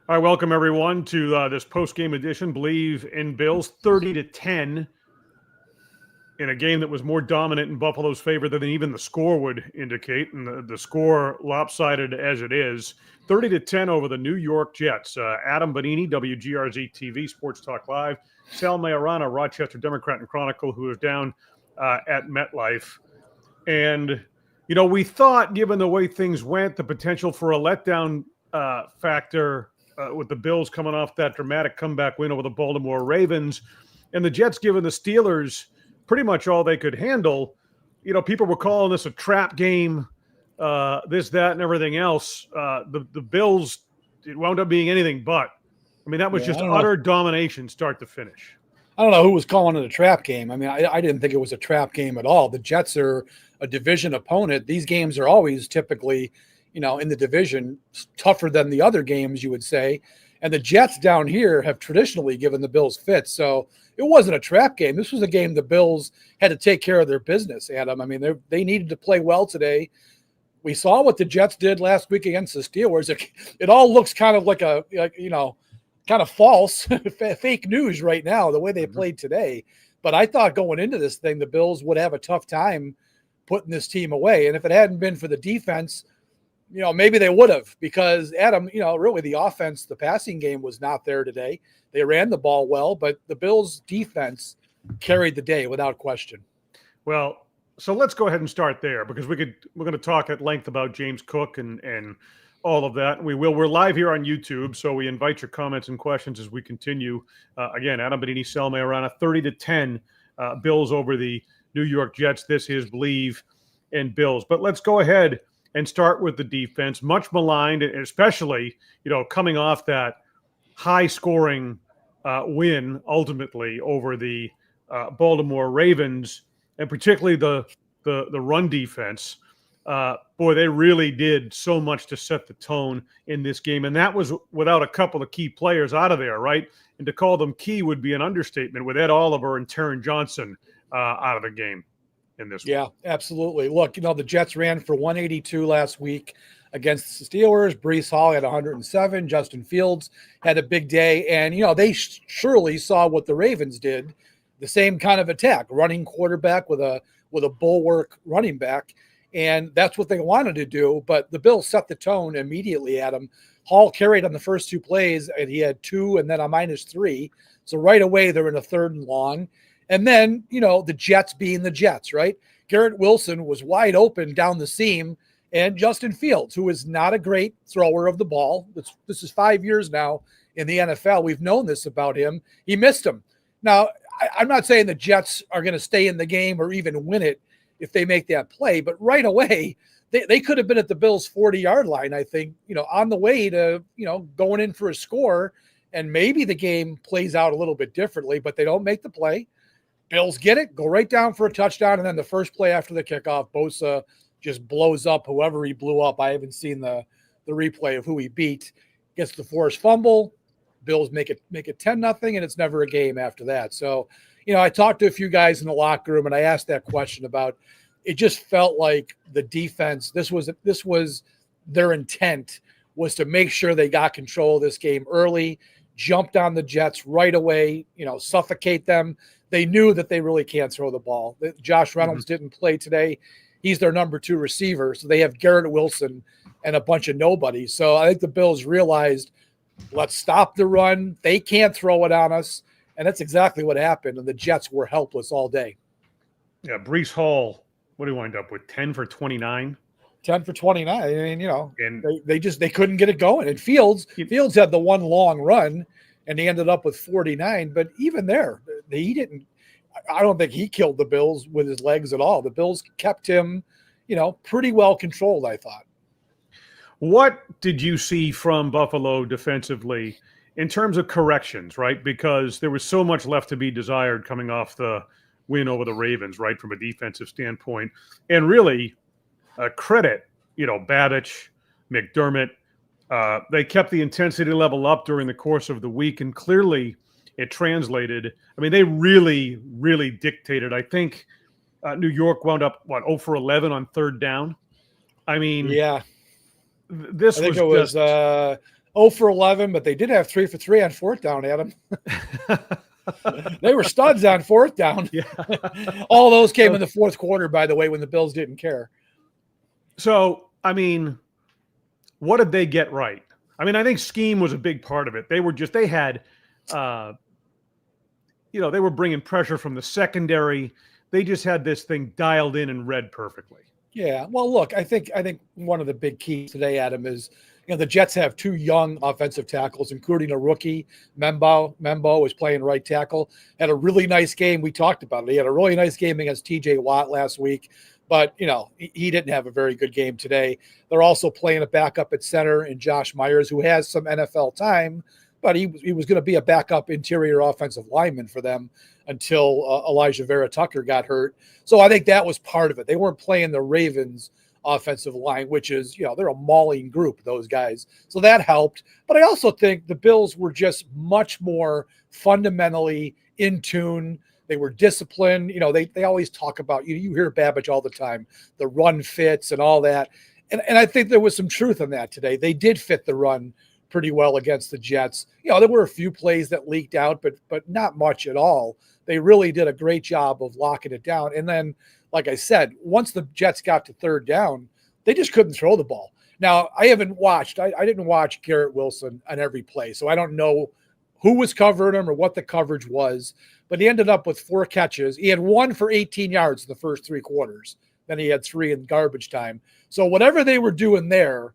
All right, welcome everyone to this post-game edition. Believe in Bills 30-10 in a game that was more dominant in Buffalo's favor than even the score would indicate, and the score lopsided as it is. 30-10 over the New York Jets. Adam Benigni, WGRZ TV, Sports Talk Live. Sal Maiorana, Rochester Democrat and Chronicle, who is down at MetLife. And, we thought, given the way things went, the potential for a letdown factor with the Bills coming off that dramatic comeback win over the Baltimore Ravens, and the Jets giving the Steelers pretty much all they could handle. People were calling this a trap game, this, that, and everything else. The Bills, it wound up being anything but. I mean, that was just utter domination start to finish. I don't know who was calling it a trap game. I mean, I didn't think it was a trap game at all. The Jets are a division opponent. These games are always typically in the division, tougher than the other games, you would say. And the Jets down here have traditionally given the Bills fits. So it wasn't a trap game. This was a game the Bills had to take care of their business, Adam. I mean, they needed to play well today. We saw what the Jets did last week against the Steelers. It all looks kind of like kind of false, fake news right now, the way they played today. But I thought going into this thing, the Bills would have a tough time putting this team away. And if it hadn't been for the defense, maybe they would have, because Adam, really the offense, the passing game was not there today. They ran the ball well, but the Bills defense carried the day without question. Well, so let's go ahead and start there, because we're going to talk at length about James Cook and all of that. We will. We're live here on YouTube, so we invite your comments and questions as we continue. Again, Adam Benigni, Sal Maiorana, 30-10 Bills over the New York Jets. This is Believe in Bills. But let's go ahead and start with the defense, much maligned, especially, coming off that high-scoring win ultimately over the Baltimore Ravens, and particularly the run defense. Boy, they really did so much to set the tone in this game, and that was without a couple of key players out of there, right? And to call them key would be an understatement, with Ed Oliver and Taron Johnson out of the game in this one. Yeah, absolutely. Look, the Jets ran for 182 last week against the Steelers. Breece Hall had 107. Justin Fields had a big day. And, they surely saw what the Ravens did, the same kind of attack, running quarterback with a bulwark running back. And that's what they wanted to do. But the Bills set the tone immediately, Adam. Hall carried on the first two plays, and he had 2 and then a -3. So right away, they're in a 3rd and long. And then, the Jets being the Jets, right? Garrett Wilson was wide open down the seam, and Justin Fields, who is not a great thrower of the ball. This is 5 years now in the NFL. We've known this about him. He missed him. Now, I'm not saying the Jets are going to stay in the game or even win it if they make that play, but right away, they could have been at the Bills' 40-yard line, I think, on the way to, going in for a score, and maybe the game plays out a little bit differently, but they don't make the play. Bills get it, go right down for a touchdown, and then the first play after the kickoff, Bosa just blows up whoever he blew up. I haven't seen the replay of who he beat. Gets the forced fumble. Bills make it 10-0, and it's never a game after that. So, I talked to a few guys in the locker room, and I asked that question about it. Just felt like the defense, this was their intent, was to make sure they got control of this game early, jumped on the Jets right away, suffocate them. They knew that they really can't throw the ball. Josh Reynolds didn't play today. He's their number 2 receiver. So they have Garrett Wilson and a bunch of nobodies. So I think the Bills realized, let's stop the run. They can't throw it on us. And that's exactly what happened. And the Jets were helpless all day. Yeah, Breece Hall, what did he wind up with? 10 for 29? 10 for 29. I mean, and they couldn't get it going. And Fields had the one long run, and he ended up with 49. But even there, I don't think he killed the Bills with his legs at all. The Bills kept him, pretty well controlled, I thought. What did you see from Buffalo defensively in terms of corrections, right? Because there was so much left to be desired coming off the win over the Ravens, right, from a defensive standpoint. And really, credit, Babich, McDermott. They kept the intensity level up during the course of the week, and clearly it translated. I mean, they really, really dictated. I think New York wound up, 0 for 11 on 3rd down? I mean, yeah. This I think was it was 0 for 11, but they did have 3 for 3 on fourth down, Adam. They were studs on fourth down. Yeah. All those came in the fourth quarter, by the way, when the Bills didn't care. So, I mean, what did they get right? I mean, I think scheme was a big part of it. They had, they were bringing pressure from the secondary. They just had this thing dialed in and read perfectly. Yeah. Well, look, I think one of the big keys today, Adam, is the Jets have 2 young offensive tackles, including a rookie. Membo was playing right tackle. Had a really nice game. We talked about it. He had a really nice game against TJ Watt last week, but he didn't have a very good game today. They're also playing a backup at center in Josh Myers, who has some NFL time, but he was going to be a backup interior offensive lineman for them until Elijah Vera Tucker got hurt. So I think that was part of it. They weren't playing the Ravens offensive line, which is, they're a mauling group, those guys. So that helped. But I also think the Bills were just much more fundamentally in tune. They were disciplined. They always talk about, you hear Babbage all the time, the run fits and all that. And I think there was some truth in that today. They did fit the run pretty well against the Jets. There were a few plays that leaked out, but not much at all. They really did a great job of locking it down. And then, like I said, once the Jets got to third down, they just couldn't throw the ball. Now, I didn't watch Garrett Wilson on every play, so I don't know who was covering him or what the coverage was, but he ended up with 4 catches. He had 1 for 18 yards in the first 3 quarters. Then he had 3 in garbage time. So whatever they were doing there,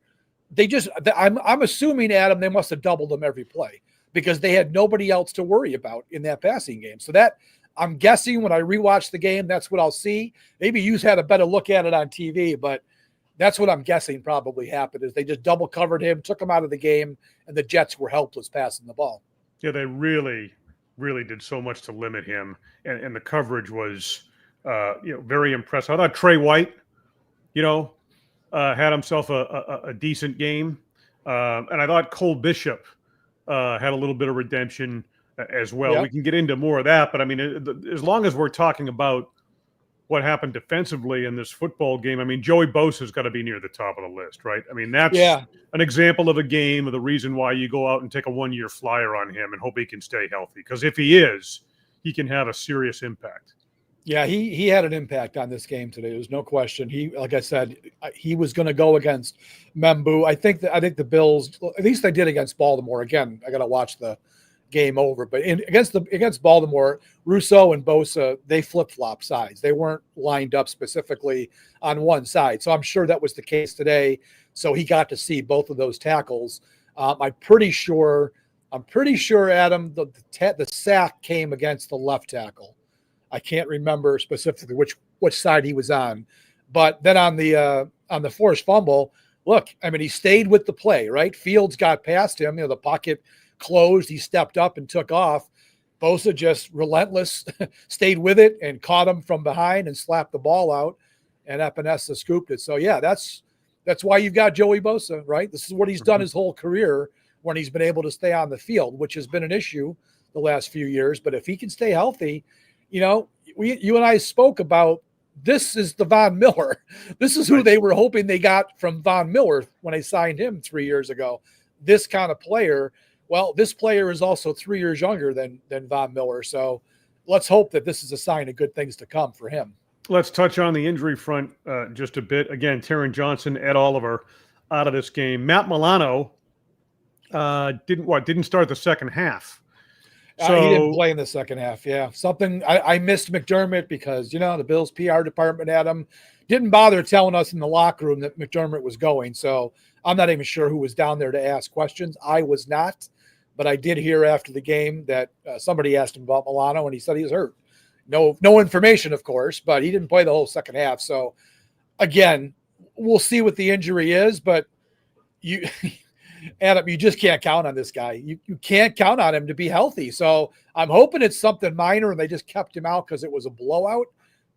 I'm assuming, Adam, they must have doubled them every play because they had nobody else to worry about in that passing game. So that, I'm guessing when I rewatch the game, that's what I'll see. Maybe you had a better look at it on TV, but that's what I'm guessing probably happened is they just double covered him, took him out of the game, and the Jets were helpless passing the ball. Yeah, they really, really did so much to limit him, and the coverage was, very impressive. I thought Trey White, had himself a decent game, and I thought Cole Bishop had a little bit of redemption as well. Yep. We can get into more of that, but I mean, as long as we're talking about what happened defensively in this football game, I mean, Joey Bosa's got to be near the top of the list, right? I mean, that's an example of a game of the reason why you go out and take a 1-year flyer on him and hope he can stay healthy. Because if he is, he can have a serious impact. Yeah, he had an impact on this game today. There's no question. Like I said, he was going to go against Membu. I think the Bills, at least they did against Baltimore. Again, I got to watch the game over, but against Baltimore, Rousseau and Bosa, they flip-flop sides. They weren't lined up specifically on one side. So I'm sure that was the case today. So he got to see both of those tackles. I'm pretty sure, Adam, the sack came against the left tackle. I can't remember specifically which side he was on, but then on the forced fumble, look, I mean, he stayed with the play, right? Fields got past him, the pocket closed, he stepped up and took off. Bosa just relentless, stayed with it and caught him from behind and slapped the ball out, and Epinesa scooped it. So yeah, that's why you've got Joey Bosa, right? This is what he's done his whole career when he's been able to stay on the field, which has been an issue the last few years. But if he can stay healthy, you and I spoke about, this is the Von Miller. This is who they were hoping they got from Von Miller when they signed him 3 years ago. This kind of player. Well, this player is also 3 years younger than Von Miller. So let's hope that this is a sign of good things to come for him. Let's touch on the injury front just a bit. Again, Taron Johnson, Ed Oliver out of this game. Matt Milano didn't start the second half. So, he didn't play in the second half. Yeah. Something I missed McDermott because, the Bills PR department, Adam, didn't bother telling us in the locker room that McDermott was going. So I'm not even sure who was down there to ask questions. I was not, but I did hear after the game that somebody asked him about Milano and he said he was hurt. No information, of course, but he didn't play the whole second half. So again, we'll see what the injury is, but Adam, you just can't count on this guy. You can't count on him to be healthy. So I'm hoping it's something minor and they just kept him out because it was a blowout.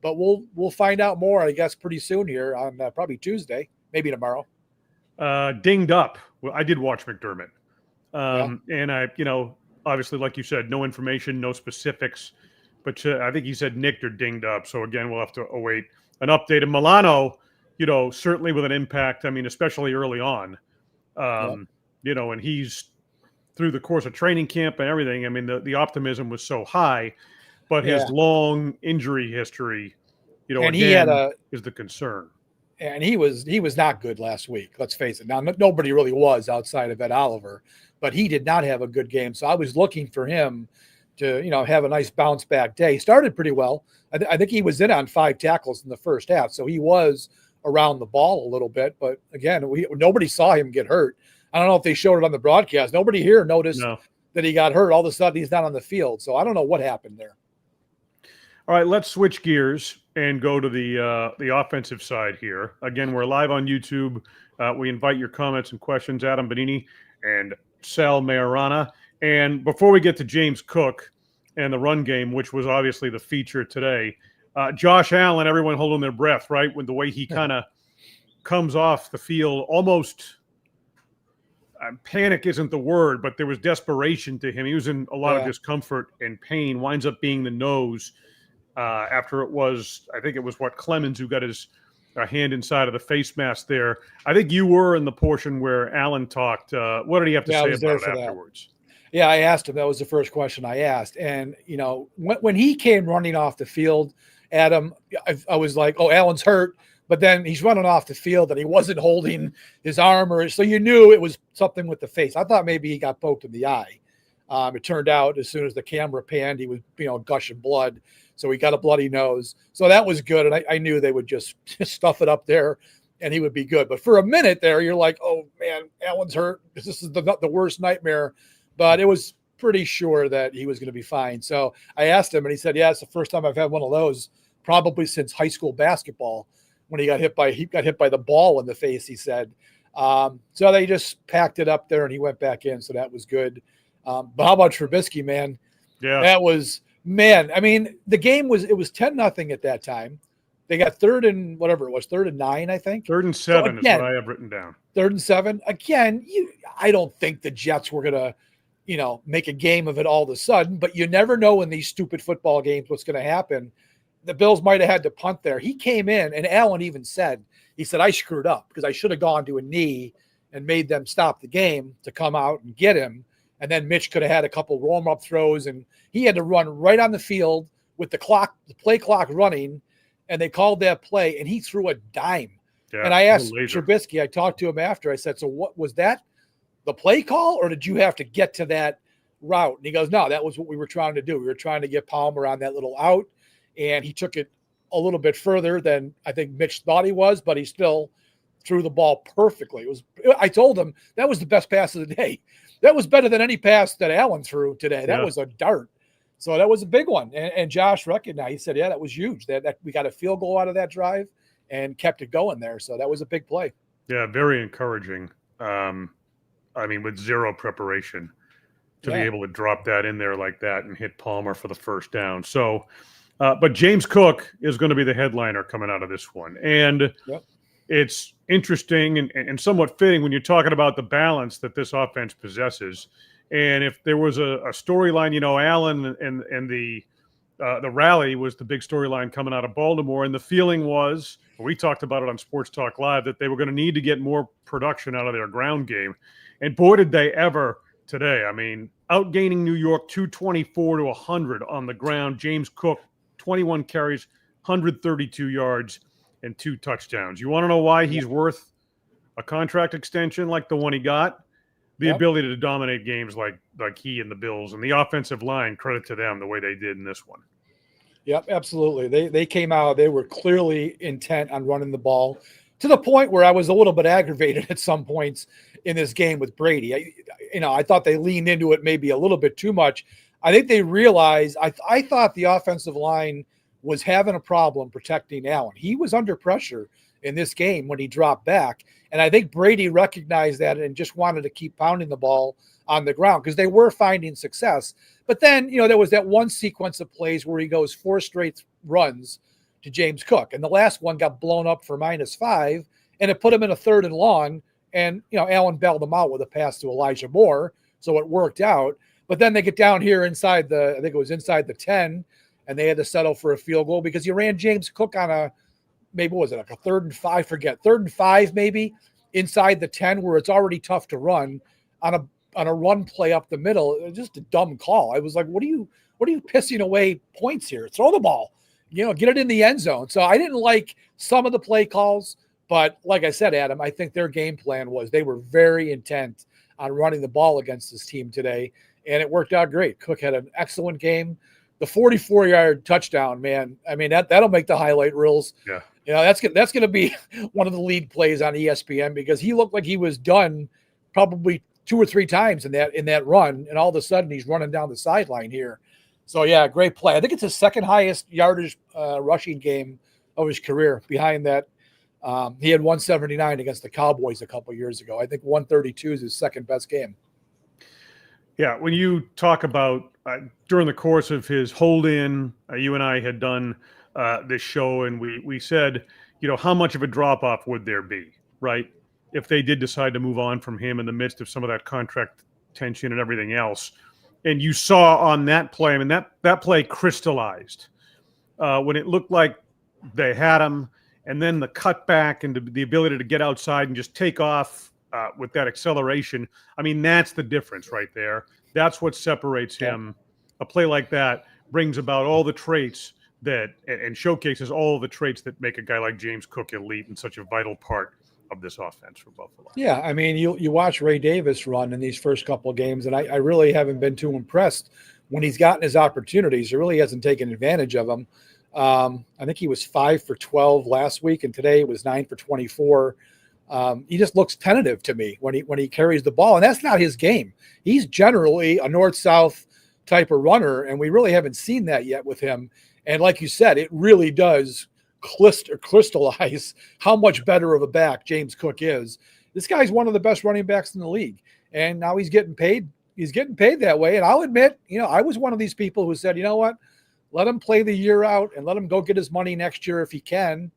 But we'll find out more, I guess, pretty soon here on probably Tuesday, maybe tomorrow. Dinged up. Well, I did watch McDermott. And I, obviously, like you said, no information, no specifics. But I think he said nicked or dinged up. So, again, we'll have to await an update. And Milano, certainly with an impact, I mean, especially early on. and he's through the course of training camp and everything. I mean, the optimism was so high, but his long injury history, and again, is the concern. And he was not good last week. Let's face it. Now, nobody really was outside of Ed Oliver, but he did not have a good game. So I was looking for him to, have a nice bounce back day. He started pretty well. I think he was in on 5 tackles in the first half. So he was around the ball a little bit, but again, nobody saw him get hurt. I don't know if they showed it on the broadcast. Nobody here noticed that he got hurt. All of a sudden he's not on the field. So I don't know what happened there. All right, let's switch gears and go to the offensive side here. Again, we're live on YouTube. We invite your comments and questions, Adam Benigni and Sal Maiorana. And before we get to James Cook and the run game, which was obviously the feature today, Josh Allen, everyone holding their breath, right, with the way he kind of comes off the field, almost panic isn't the word, but there was desperation to him. He was in a lot of discomfort and pain, winds up being the nose. After I think it was Clemens who got his hand inside of the face mask there. I think you were in the portion where Allen talked. What did he have to say about it afterwards? Yeah, I asked him. That was the first question I asked. And, when he came running off the field, Adam, I was like, oh, Allen's hurt. But then he's running off the field and he wasn't holding his arm. So you knew it was something with the face. I thought maybe he got poked in the eye. It turned out as soon as the camera panned, he was, gushing blood. So he got a bloody nose. So that was good. And I knew they would just stuff it up there and he would be good. But for a minute there, you're like, oh, man, Allen's hurt. This is the worst nightmare. But it was pretty sure that he was going to be fine. So I asked him and he said, yeah, it's the first time I've had one of those probably since high school basketball when he got hit by the ball in the face, he said. So they just packed it up there and he went back in. So that was good. But how about Trubisky, man? Yeah, that was – man, I mean, the game was 10-0 at that time. They got 3rd and 9, I think. 3rd and 7 is what I have written down. 3rd and 7. Again, I don't think the Jets were going to, make a game of it all of a sudden, but you never know in these stupid football games what's going to happen. The Bills might have had to punt there. He came in, and Allen even said, I screwed up because I should have gone to a knee and made them stop the game to come out and get him. And then Mitch could have had a couple warm-up throws, and he had to run right on the field with the play clock running, and they called that play, and he threw a dime. Yeah, and I asked Trubisky, I talked to him after, I said, so what was that, the play call, or did you have to get to that route? And he goes, no, that was what we were trying to do. We were trying to get Palmer on that little out, and he took it a little bit further than I think Mitch thought he was, but he still threw the ball perfectly. I told him that was the best pass of the day. That was better than any pass that Allen threw today. That was a dart. So that was a big one. And Josh recognized, he said, yeah, that was huge. That we got a field goal out of that drive and kept it going there. So that was a big play. Yeah, very encouraging. With zero preparation to be able to drop that in there like that and hit Palmer for the first down. So, but James Cook is going to be the headliner coming out of this one. And it's interesting and somewhat fitting when you're talking about the balance that this offense possesses. And if there was a storyline, Allen and the rally was the big storyline coming out of Baltimore. And the feeling was, we talked about it on Sports Talk Live, that they were going to need to get more production out of their ground game. And boy, did they ever today. I mean, outgaining New York 224 to 100 on the ground. James Cook, 21 carries, 132 yards. And 2 touchdowns. You want to know why he's worth a contract extension like the one he got? The ability to dominate games like he and the Bills, and the offensive line, credit to them the way they did in this one. Yep, absolutely. They came out. They were clearly intent on running the ball to the point where I was a little bit aggravated at some points in this game with Brady. I thought they leaned into it maybe a little bit too much. I think they realized. I thought the offensive line was having a problem protecting Allen. He was under pressure in this game when he dropped back. And I think Brady recognized that and just wanted to keep pounding the ball on the ground because they were finding success. But then, there was that one sequence of plays where he goes 4 straight runs to James Cook. And the last one got blown up for -5, and it put him in a 3rd and long. And, Allen bailed him out with a pass to Elijah Moore. So it worked out. But then they get down here inside the 10, and they had to settle for a field goal because you ran James Cook on a 3rd and 5, 3rd and 5 maybe, inside the 10 where it's already tough to run. on a run play up the middle. It was just a dumb call. I was like, what are you pissing away points here? Throw the ball, get it in the end zone. So I didn't like some of the play calls, but like I said, Adam, I think their game plan was they were very intent on running the ball against this team today, and it worked out great. Cook had an excellent game. The 44-yard touchdown, man, I mean, that'll make the highlight reels. Yeah. That's going to be one of the lead plays on ESPN, because he looked like he was done probably 2 or 3 times in that run, and all of a sudden he's running down the sideline here. So, yeah, great play. I think it's his second highest yardage rushing game of his career. Behind that, he had 179 against the Cowboys a couple years ago. I think 132 is his second best game. Yeah, when you talk about during the course of his hold-in, you and I had done this show, and we said, how much of a drop-off would there be, right, if they did decide to move on from him in the midst of some of that contract tension and everything else. And you saw on that play, I mean, that play crystallized when it looked like they had him, and then the cutback and the ability to get outside and just take off with that acceleration. I mean, that's the difference right there. That's what separates him. A play like that brings about all the traits that and showcases all the traits that make a guy like James Cook elite and such a vital part of this offense for Buffalo. Yeah, I mean, you watch Ray Davis run in these first couple of games, and I really haven't been too impressed when he's gotten his opportunities. He really hasn't taken advantage of them. I think he was 5 for 12 last week, and today it was 9 for 24. He just looks tentative to me when he carries the ball, and that's not his game. He's generally a north-south type of runner, and we really haven't seen that yet with him. And like you said, it really does crystallize how much better of a back James Cook is. This guy's one of the best running backs in the league, and now he's getting paid. He's getting paid that way. And I'll admit, I was one of these people who said, you know what, let him play the year out and let him go get his money next year if he can.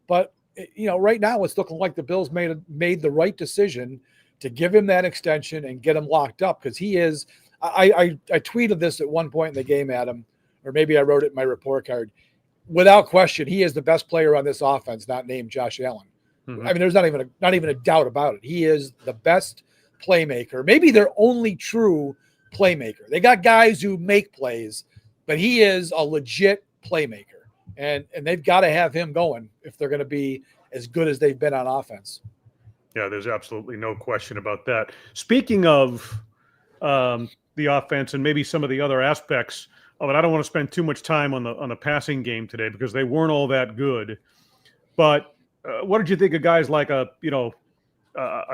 But right now it's looking like the Bills made the right decision to give him that extension and get him locked up, because he is. I tweeted this at one point in the game, Adam, or maybe I wrote it in my report card. Without question, he is the best player on this offense, not named Josh Allen. Mm-hmm. I mean, there's not even a doubt about it. He is the best playmaker, maybe their only true playmaker. They got guys who make plays, but he is a legit playmaker, and they've got to have him going if they're going to be as good as they've been on offense. Yeah, there's absolutely no question about that. Speaking of the offense and maybe some of the other aspects of it, I don't want to spend too much time on the passing game today because they weren't all that good. But what did you think of guys like a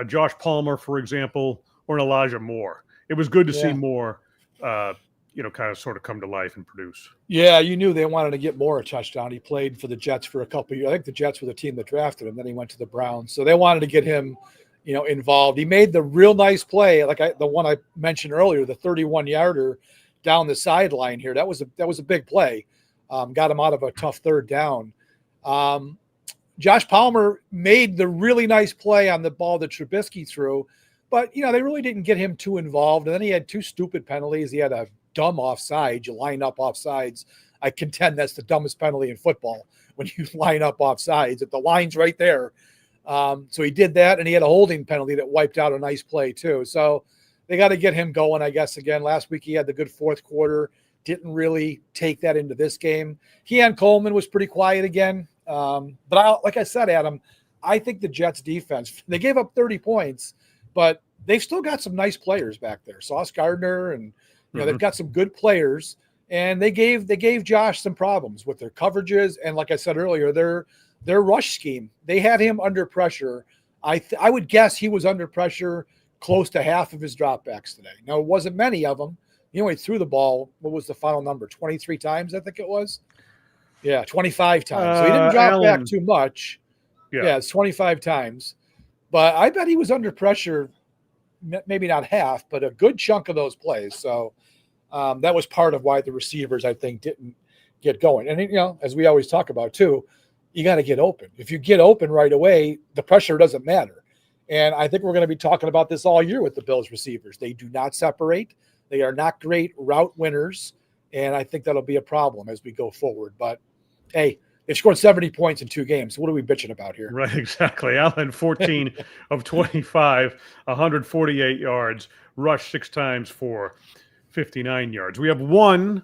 Josh Palmer, for example, or an Elijah Moore? It was good to see Moore, kind of sort of come to life and produce. Yeah, you knew they wanted to get Moore a touchdown. He played for the Jets for a couple of years. I think the Jets were the team that drafted him. Then he went to the Browns. So they wanted to get him, involved. He made the real nice play, the one I mentioned earlier, the 31-yarder down the sideline here. That was a big play. Got him out of a tough third down. Josh Palmer made the really nice play on the ball that Trubisky threw, but they really didn't get him too involved. And then he had 2 stupid penalties. He had a dumb offside. You line up offsides. I contend that's the dumbest penalty in football, when you line up offsides. At the line's right there. So he did that, and he had a holding penalty that wiped out a nice play too. So they got to get him going, I guess. Again, last week he had the good fourth quarter. Didn't really take that into this game. Keon Coleman was pretty quiet again. But like I said, Adam, I think the Jets defense, they gave up 30 points, but they've still got some nice players back there. Sauce Gardner, and they've got some good players, and they gave Josh some problems with their coverages. And like I said earlier, their rush scheme, they had him under pressure. I would guess he was under pressure close to half of his dropbacks today. Now, it wasn't many of them. He threw the ball. What was the final number? 23 times, I think it was. Yeah, 25 times. So he didn't drop back too much. Yeah, it's 25 times. But I bet he was under pressure, maybe not half, but a good chunk of those plays. So that was part of why the receivers, I think, didn't get going. And, as we always talk about, too, you got to get open. If you get open right away, the pressure doesn't matter. And I think we're going to be talking about this all year with the Bills receivers. They do not separate. They are not great route winners. And I think that'll be a problem as we go forward. But, hey, They scored 70 points in 2 games. What are we bitching about here? Right, exactly. Allen, 14 of 25, 148 yards, rushed 6 times for 59 yards. We have one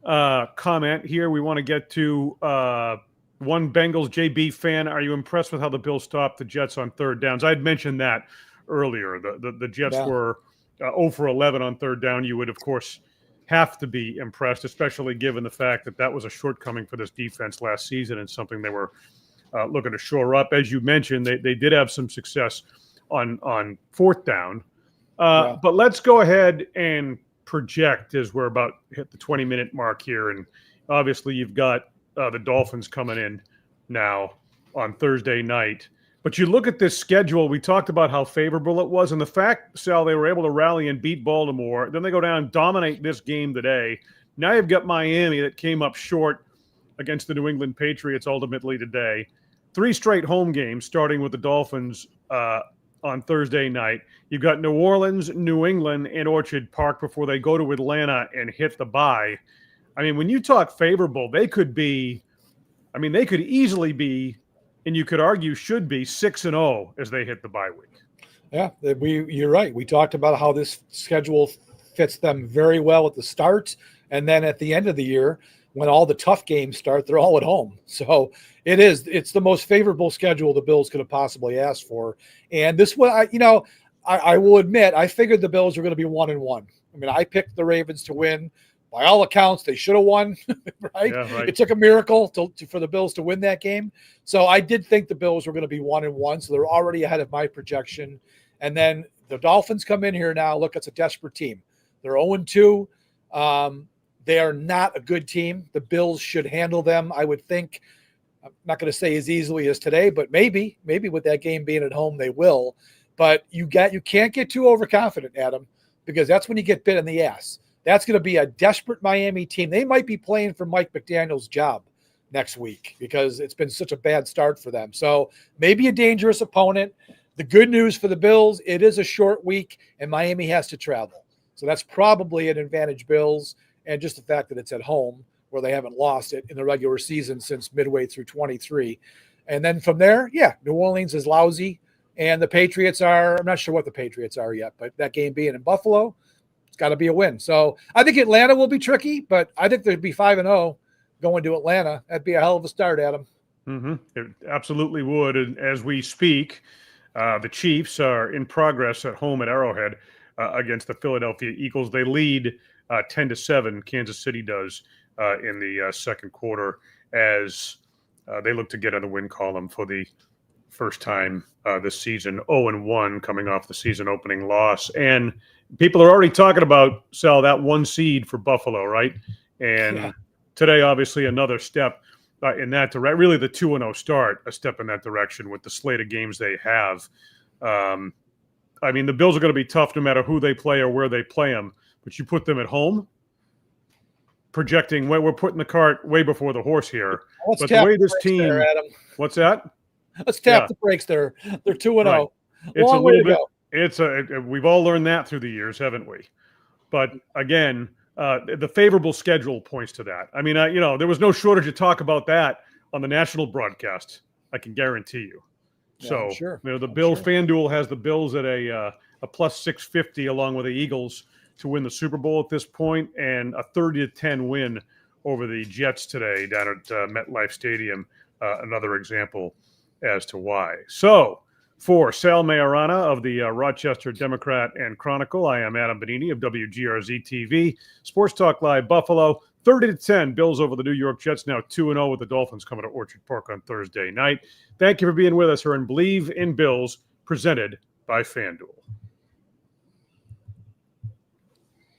comment here we want to get to. One Bengals JB fan, are you impressed with how the Bills stopped the Jets on third downs? I had mentioned that earlier. The Jets were 0 for 11 on third down. You would, of course, have to be impressed, especially given the fact that that was a shortcoming for this defense last season and something they were looking to shore up. As you mentioned, they did have some success on fourth down. But let's go ahead and project as we're about to hit the 20-minute mark here. And obviously you've got the Dolphins coming in now on Thursday night. But you look at this schedule, we talked about how favorable it was. And the fact, Sal, they were able to rally and beat Baltimore. Then they go down and dominate this game today. Now you've got Miami that came up short against the New England Patriots ultimately today. 3 straight home games, starting with the Dolphins on Thursday night. You've got New Orleans, New England, and Orchard Park before they go to Atlanta and hit the bye. I mean, when you talk favorable, they could easily be, and you could argue should be, 6-0 as they hit the bye week. Yeah, you're right. We talked about how this schedule fits them very well at the start, and then at the end of the year, when all the tough games start, they're all at home. So it's the most favorable schedule the Bills could have possibly asked for. And this one, I will admit, I figured the Bills were going to be 1-1. I mean, I picked the Ravens to win. By all accounts, they should have won, right? Yeah, right? It took a miracle for the Bills to win that game. So I did think the Bills were going to be 1-1. So they're already ahead of my projection. And then the Dolphins come in here now. Look, it's a desperate team. They're 0-2. They are not a good team. The Bills should handle them, I would think. I'm not going to say as easily as today, but maybe with that game being at home, they will. But you can't get too overconfident, Adam, because that's when you get bit in the ass. That's going to be a desperate Miami team. They might be playing for Mike McDaniel's job next week because it's been such a bad start for them. So maybe a dangerous opponent. The good news for the Bills, it is a short week, and Miami has to travel. So that's probably an advantage Bills, and just the fact that it's at home where they haven't lost it in the regular season since midway through 23. And then from there, New Orleans is lousy, and the Patriots are – I'm not sure what the Patriots are yet, but that game being in Buffalo – it's got to be a win. So I think Atlanta will be tricky, but I think they'd be 5-0 going to Atlanta. That'd be a hell of a start, Adam. Mm-hmm. It absolutely would. And as we speak, the Chiefs are in progress at home at Arrowhead against the Philadelphia Eagles. They lead 10-7. Kansas City does in the second quarter as they look to get on the win column for the first time this season. 0-1 coming off the season opening loss. And people are already talking about, Sal, that 1 seed for Buffalo, right? And today, obviously, another step in that direction. Really, the 2-0 start, a step in that direction with the slate of games they have. I mean, the Bills are going to be tough no matter who they play or where they play them. But you put them at home, projecting, we're putting the cart way before the horse here. Let's but the way this team, there, Adam. What's that? Let's tap the brakes there. They're 2-0. Right. It's Long way to go. We've all learned that through the years, haven't we? But again, the favorable schedule points to that. I mean, there was no shortage of talk about that on the national broadcast. I can guarantee you. So, sure. The Bills FanDuel has the Bills at a plus 650 along with the Eagles to win the Super Bowl at this point, and a 30-10 win over the Jets today down at MetLife Stadium. Another example as to why. So, for Sal Maiorana of the Rochester Democrat and Chronicle, I am Adam Benigni of WGRZ TV. Sports Talk Live Buffalo, 30-10. Bills over the New York Jets, now 2-0 with the Dolphins coming to Orchard Park on Thursday night. Thank you for being with us here on Believe in Bills, presented by FanDuel.